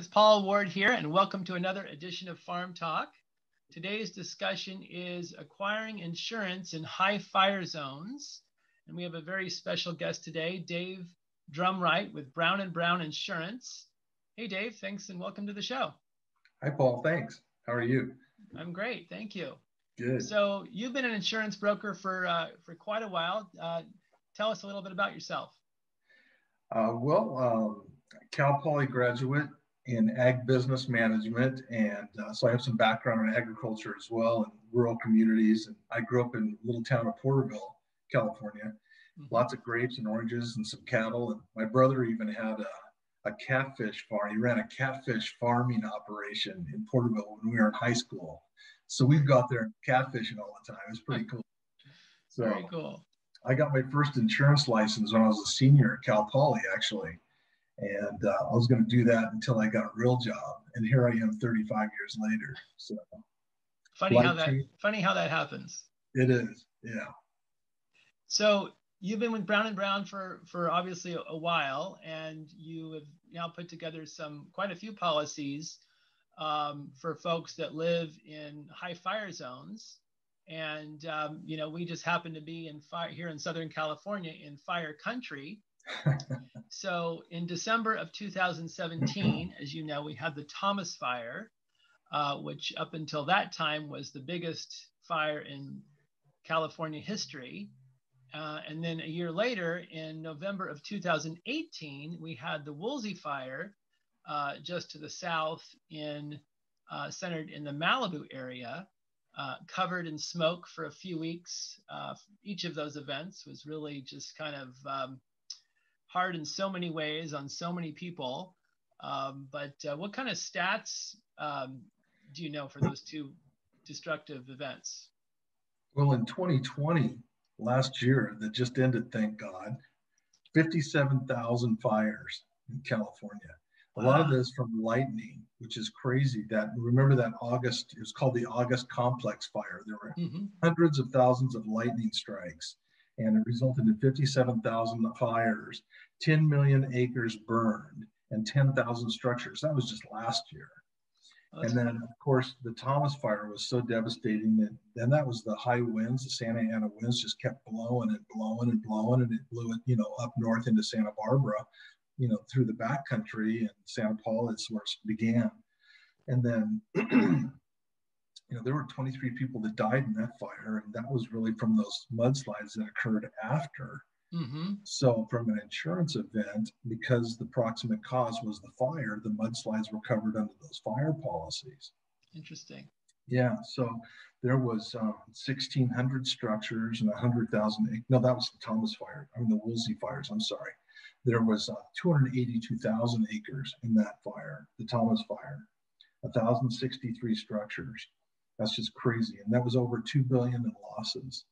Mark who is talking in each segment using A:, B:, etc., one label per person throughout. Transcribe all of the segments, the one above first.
A: It's Paul Ward here, and welcome to another edition of Farm Talk. Today's discussion is acquiring insurance in high fire zones. And we have a very special guest today, Dave Drumright with Brown & Brown Insurance. Hey, Dave, thanks and welcome to the show.
B: Hi, Paul. Thanks. How are you?
A: I'm great. Thank you.
B: Good.
A: So you've been an insurance broker for quite a while. Tell us a little bit about yourself.
B: Cal Poly graduate in ag business management, and so I have some background in agriculture as well and rural communities. And I grew up in a little town of Porterville, California. Lots of grapes and oranges and some cattle. And my brother even had a catfish farm. He ran a catfish farming operation in Porterville when we were in high school. So we'd go out there catfishing all the time. It was pretty cool. So
A: very cool.
B: I got my first insurance license when I was a senior at Cal Poly, actually. And I was going to do that until I got a real job. And here I am 35 years later. So
A: funny how that happens.
B: It is, yeah.
A: So you've been with Brown & Brown for obviously a while, and you have now put together quite a few policies for folks that live in high fire zones. And, we just happen to be here in Southern California in fire country. So in December of 2017, as you know, we had the Thomas Fire, which up until that time was the biggest fire in California history. And then a year later, in November of 2018, we had the Woolsey Fire just to the south centered in the Malibu area, covered in smoke for a few weeks. Each of those events was really just kind of hard in so many ways on so many people. But what kind of stats do you know for those two destructive events?
B: Well, in 2020, last year that just ended, thank God, 57,000 fires in California. A lot of this from lightning, which is crazy. Remember that August, it was called the August Complex Fire. There were hundreds of thousands of lightning strikes, and it resulted in 57,000 fires, 10 million acres burned, and 10,000 structures. That was just last year. And then, of course, the Thomas Fire was so devastating that was the high winds. The Santa Ana winds just kept blowing and blowing and blowing, and it blew it, up north into Santa Barbara, through the backcountry, and Santa Paula is where it began. And then, there were 23 people that died in that fire, and that was really from those mudslides that occurred after. So from an insurance event, because the proximate cause was the fire, the mudslides were covered under those fire policies.
A: Interesting.
B: Yeah, so there was 1,600 structures and 100,000. No, that was the Thomas Fire. The Woolsey fires. I'm sorry. There was 282,000 acres in that fire, the Thomas Fire, 1,063 structures. That's just crazy. And that was over $2 billion in losses.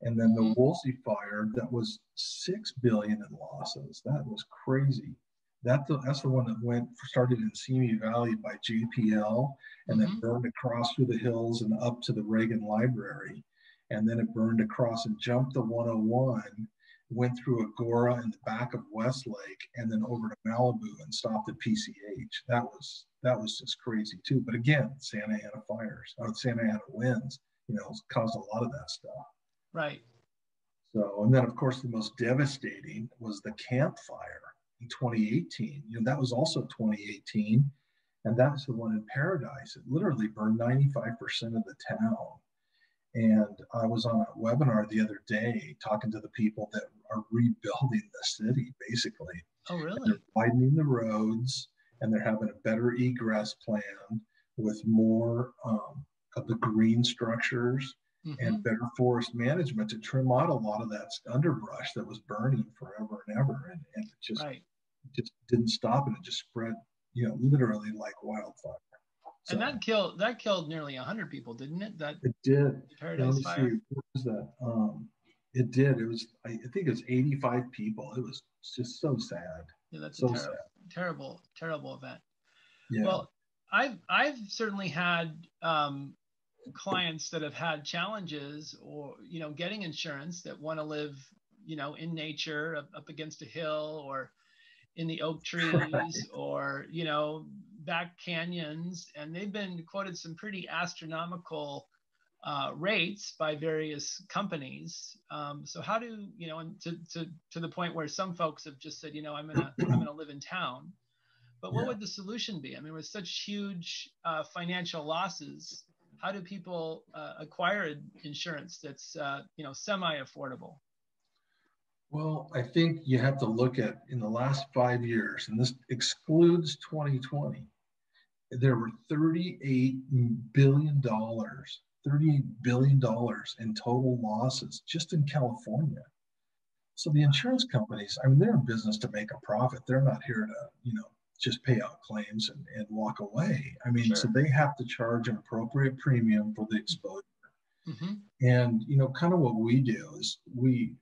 B: And then the Woolsey Fire, that was $6 billion in losses. That was crazy. That's the one that started in Simi Valley by JPL, and then burned across through the hills and up to the Reagan Library. And then it burned across and jumped the 101, went through Agora in the back of Westlake, and then over to Malibu and stopped at PCH. That was just crazy too. But again, Santa Ana fires, or Santa Ana winds, caused a lot of that stuff.
A: Right.
B: So, and then of course the most devastating was the Camp Fire in 2018. That was also 2018, and that's the one in Paradise. It literally burned 95% of the town. And I was on a webinar the other day talking to the people that are rebuilding the city, basically.
A: Oh, really?
B: And they're widening the roads, and they're having a better egress plan with more of the green structures and better forest management to trim out a lot of that underbrush that was burning forever and ever. And it just didn't stop, and it just spread, literally like wildfire.
A: So, and that killed nearly 100 people, didn't it?
B: It did.
A: Paradise Fire.
B: See, what was that? It did. It was. I think it was 85 people. It was just so sad.
A: Yeah, that's
B: so
A: sad. Terrible event.
B: Yeah.
A: Well, I've certainly had clients that have had challenges, or getting insurance, that want to live, in nature, up against a hill, or in the oak
B: Right.
A: trees or, back canyons. And they've been quoted some pretty astronomical rates by various companies. So how do, and to the point where some folks have just said, I'm gonna live in town. But what
B: Yeah.
A: would the solution be? I mean, with such huge financial losses, how do people acquire insurance that's semi-affordable?
B: Well, I think you have to look at in the last 5 years, and this excludes 2020, there were $38 billion in total losses just in California. So the insurance companies, I mean, they're in business to make a profit. They're not here to, just pay out claims and walk away. I mean, so
A: Sure.
B: they have to charge an appropriate premium for the exposure.
A: Mm-hmm.
B: And kind of what we do is we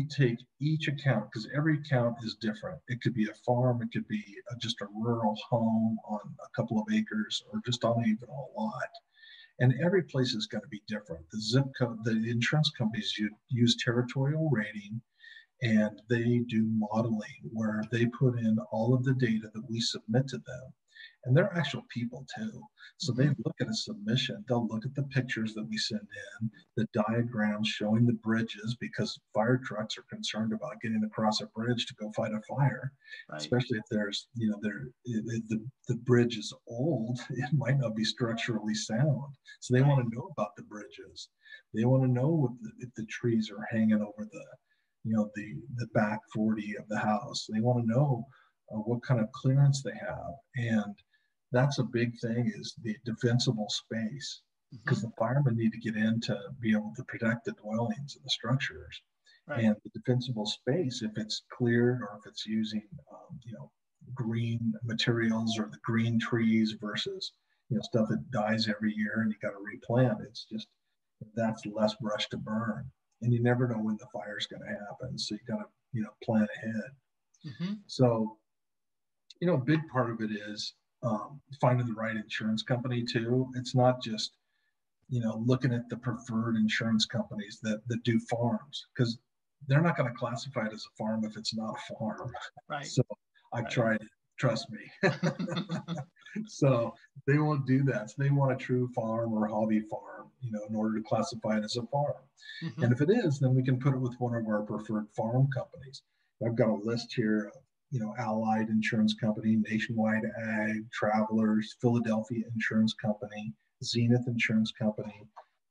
B: take each account because every account is different. It could be a farm, it could be just a rural home on a couple of acres, or just on even a lot. And every place is going to be different. The zip code, the insurance companies use territorial rating, and they do modeling where they put in all of the data that we submit to them. And they're actual people too. So they
A: Mm-hmm.
B: look at a submission, they'll look at the pictures that we send in, the diagrams showing the bridges, because fire trucks are concerned about getting across a bridge to go fight a fire,
A: Right.
B: especially if there's, the bridge is old, it might not be structurally sound. So they
A: Right.
B: want to know about the bridges. They want to know if the trees are hanging over the back 40 of the house. They want to know what kind of clearance they have. And that's a big thing, is the defensible space,
A: Mm-hmm.
B: because the firemen need to get in to be able to protect the dwellings and the structures.
A: Right.
B: And the defensible space, if it's cleared or if it's using, green materials or the green trees versus, stuff that dies every year and you got to replant, it's just, that's less brush to burn. And you never know when the fire's going to happen. So you got to, plan ahead.
A: Mm-hmm.
B: So, a big part of it is finding the right insurance company too. It's not just, looking at the preferred insurance companies that do farms, because they're not going to classify it as a farm if it's not a farm.
A: Right.
B: So I've
A: Right.
B: tried it, trust me. So they won't do that. So they want a true farm or hobby farm, in order to classify it as a farm.
A: Mm-hmm.
B: And if it is, then we can put it with one of our preferred farm companies. I've got a list here of, Allied Insurance Company, Nationwide Ag, Travelers, Philadelphia Insurance Company, Zenith Insurance Company,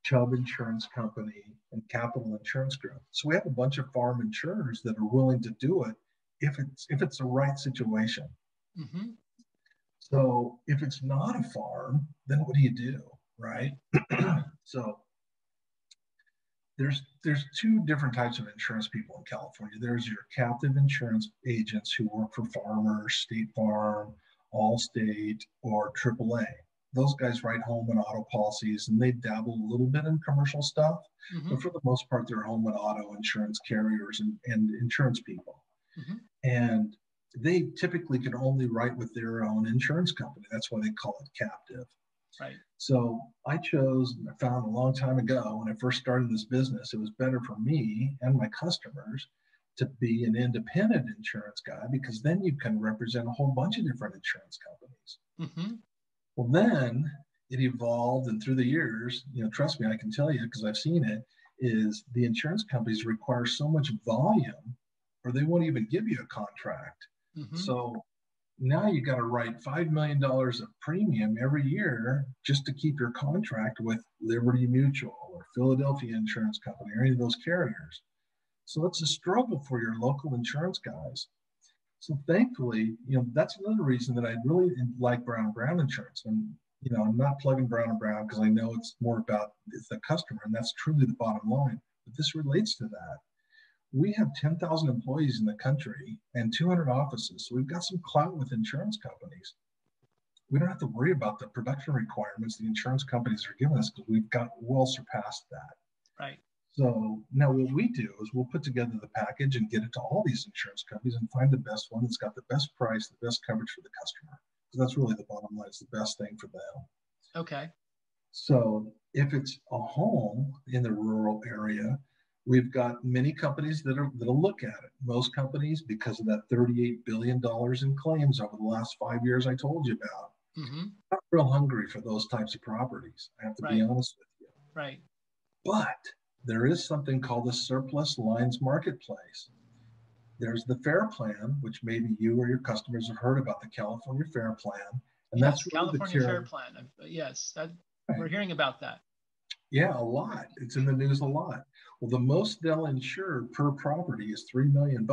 B: Chubb Insurance Company, and Capital Insurance Group. So we have a bunch of farm insurers that are willing to do it if it's the right situation.
A: Mm-hmm.
B: So if it's not a farm, then what do you do, right?
A: Right. Right.
B: So there's two different types of insurance people in California. There's your captive insurance agents who work for Farmers, State Farm, Allstate, or AAA. Those guys write home and auto policies, and they dabble a little bit in commercial stuff,
A: Mm-hmm.
B: but for the most part, they're home and auto insurance carriers and insurance people.
A: Mm-hmm.
B: And they typically can only write with their own insurance company. That's why they call it captive.
A: Right.
B: So I found a long time ago when I first started this business, it was better for me and my customers to be an independent insurance guy, because then you can represent a whole bunch of different insurance companies.
A: Mm-hmm.
B: Well, then it evolved, and through the years, trust me, I can tell you because I've seen it, is the insurance companies require so much volume, or they won't even give you a contract.
A: Mm-hmm.
B: So now you got to write $5 million of premium every year just to keep your contract with Liberty Mutual or Philadelphia Insurance Company or any of those carriers. So it's a struggle for your local insurance guys. So thankfully, that's another reason that I really like Brown and Brown Insurance. And I'm not plugging Brown and Brown because I know it's more about the customer, and that's truly the bottom line. But this relates to that. We have 10,000 employees in the country and 200 offices. So we've got some clout with insurance companies. We don't have to worry about the production requirements the insurance companies are giving us, because we've got well surpassed that.
A: Right.
B: So now what we do is we'll put together the package and get it to all these insurance companies and find the best one that's got the best price, the best coverage for the customer. Because that's really the bottom line. It's the best thing for them.
A: Okay.
B: So if it's a home in the rural area, We've got many companies that'll look at it. Most companies, because of that $38 billion in claims over the last 5 years I told you about, not real hungry for those types of properties. I have to be honest with you.
A: Right.
B: But there is something called the surplus lines marketplace. There's the FAIR plan, which maybe you or your customers have heard about, the California FAIR plan. And
A: yes,
B: that's really
A: California FAIR plan. Yes, we're hearing about that.
B: Yeah, a lot. It's in the news a lot. Well, the most they'll insure per property is $3 million.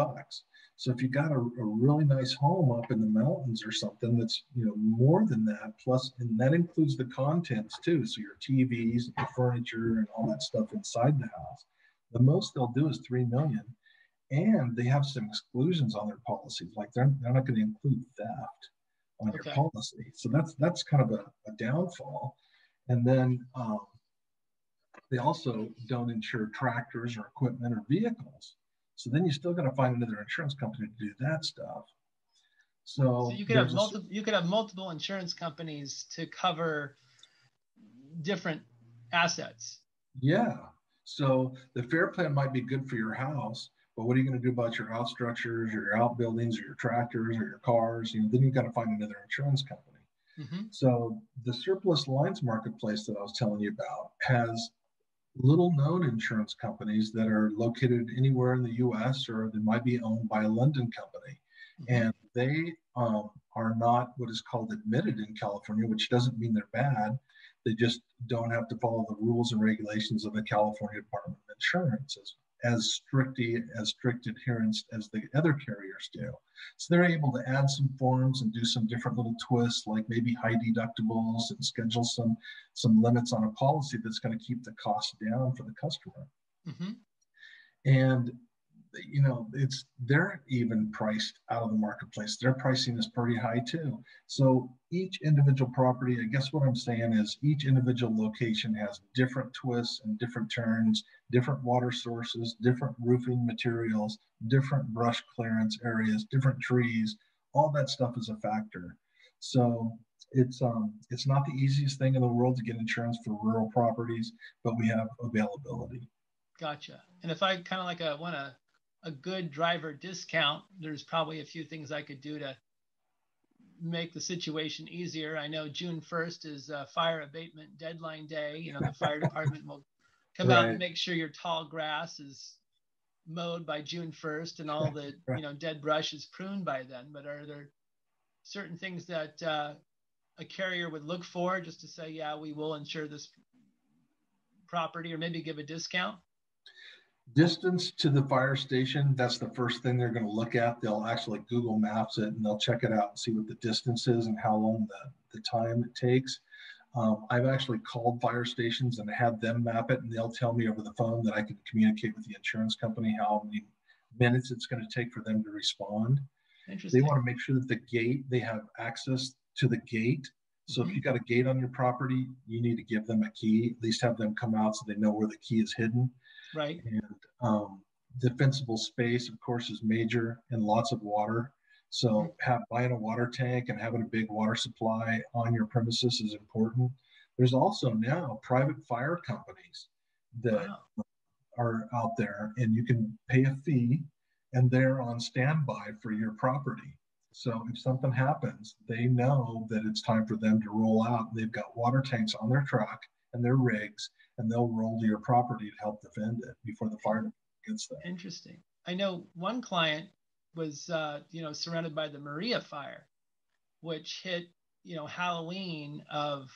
B: So if you got a really nice home up in the mountains or something that's more than that, plus, and that includes the contents too. So your TVs, your furniture, and all that stuff inside the house. The most they'll do is $3 million. And they have some exclusions on their policies, like they're not going to include theft on your policy. So that's kind of a downfall. And then they also don't insure tractors or equipment or vehicles. So then you still got to find another insurance company to do that stuff. So
A: you could have multiple insurance companies to cover different assets.
B: Yeah. So the FAIR plan might be good for your house, but what are you going to do about your outstructures or your outbuildings or your tractors or your cars? Then you've got to find another insurance company. So the surplus lines marketplace that I was telling you about has little known insurance companies that are located anywhere in the US, or they might be owned by a London company. And they are not what is called admitted in California, which doesn't mean they're bad. They just don't have to follow the rules and regulations of the California Department of Insurance as strict adherence as the other carriers do. So they're able to add some forms and do some different little twists, like maybe high deductibles, and schedule some limits on a policy that's going to keep the cost down for the customer. And they're even priced out of the marketplace. Their pricing is pretty high too. So each individual property, I guess what I'm saying is each individual location has different twists and different turns, different water sources, different roofing materials, different brush clearance areas, different trees. All that stuff is a factor. So it's not the easiest thing in the world to get insurance for rural properties, but we have availability.
A: Gotcha. And if I kind of want a good driver discount, there's probably a few things I could do to make the situation easier. I know June 1st is fire abatement deadline day. The fire department will come out and make sure your tall grass is mowed by June 1st and all the dead brush is pruned by then. But are there certain things that a carrier would look for just to say, yeah, we will insure this property, or maybe give a discount?
B: Distance to the fire station, that's the first thing they're going to look at. They'll actually Google Maps it and they'll check it out and see what the distance is and how long the time it takes. I've actually called fire stations and had them map it, and they'll tell me over the phone that I can communicate with the insurance company how many minutes it's going to take for them to respond. They want to make sure that they have access to the gate. So if you got a gate on your property, you need to give them a key, at least have them come out so they know where the key is hidden.
A: Right.
B: And defensible space, of course, is major, and lots of water. So buying a water tank and having a big water supply on your premises is important. There's also now private fire companies that are out there, and you can pay a fee, and they're on standby for your property. So if something happens, they know that it's time for them to roll out. They've got water tanks on their truck and their rigs, and they'll roll to your property to help defend it before the fire department gets there.
A: Interesting. I know one client was, surrounded by the Maria fire, which hit, Halloween of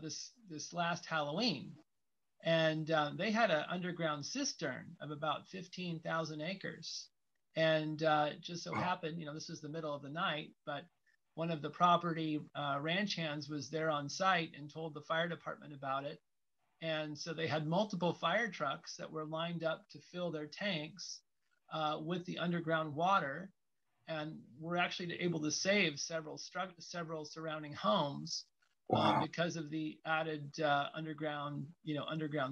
A: this last Halloween. And they had an underground cistern of about 15,000 acres. And it just so happened, this is the middle of the night, but one of the property ranch hands was there on site and told the fire department about it. And so they had multiple fire trucks that were lined up to fill their tanks with the underground water, and were actually able to save several surrounding homes because of the added underground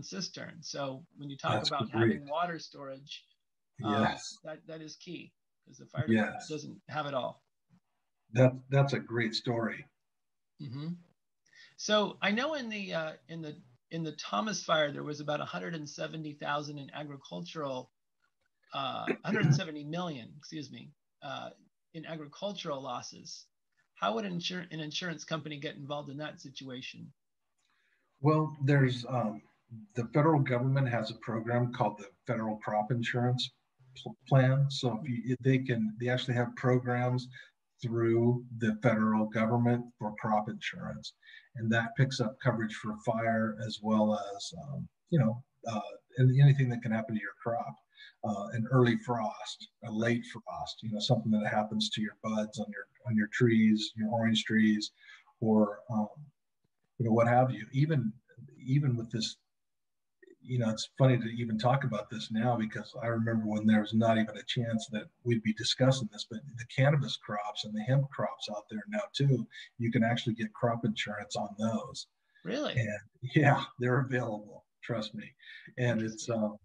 A: cistern. So when you talk about having water storage, that is key, because the fire department doesn't have it all.
B: That's a great story.
A: So I know in the in the Thomas fire, there was about 170,000 in agricultural, 170 million, excuse me, in agricultural losses. How would an insurance company get involved in that situation?
B: Well, there's the federal government has a program called the Federal Crop Insurance Plan. So if they actually have programs through the federal government for crop insurance, and that picks up coverage for fire as well as anything that can happen to your crop. An early frost, a late frost, something that happens to your buds on your trees, your orange trees, or what have you. Even with this, it's funny to even talk about this now, because I remember when there was not even a chance that we'd be discussing this, but the cannabis crops and the hemp crops out there now too, you can actually get crop insurance on those.
A: Really?
B: And yeah, they're available, trust me. And it's and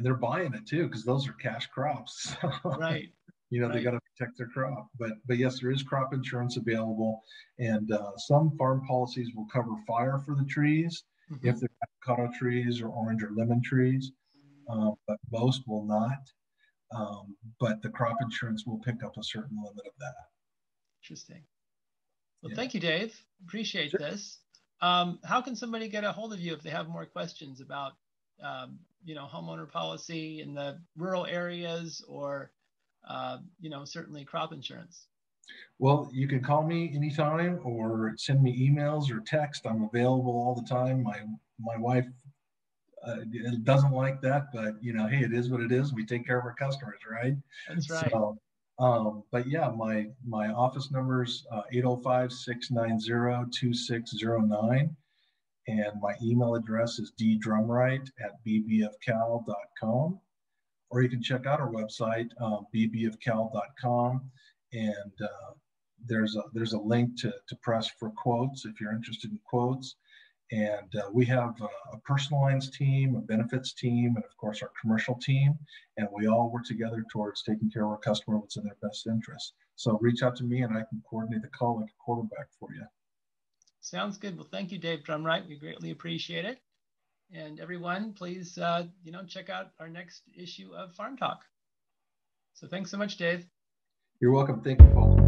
B: they're buying it too, because those are cash crops.
A: Right.
B: They got to protect their crop. But yes, there is crop insurance available, and some farm policies will cover fire for the trees if they're avocado trees or orange or lemon trees, but most will not. But the crop insurance will pick up a certain limit of that.
A: Interesting. Well, thank you, Dave. Appreciate this. How can somebody get a hold of you if they have more questions about homeowner policy in the rural areas, or certainly crop insurance?
B: Well, you can call me anytime or send me emails or text. I'm available all the time. My wife doesn't like that, but hey, it is what it is. We take care of our customers, right?
A: That's right.
B: So, but yeah, my office number is 805-690-2609. And my email address is ddrumright@bbfcal.com. Or you can check out our website, bbfcal.com. And there's a link to press for quotes if you're interested in quotes. And we have a personal lines team, a benefits team, and of course our commercial team. And we all work together towards taking care of our customer what's in their best interest. So reach out to me and I can coordinate the call like a quarterback for you.
A: Sounds good. Well, thank you, Dave Drumright. We greatly appreciate it. And everyone, please, check out our next issue of Farm Talk. So thanks so much, Dave.
B: You're welcome. Thank you, Paul.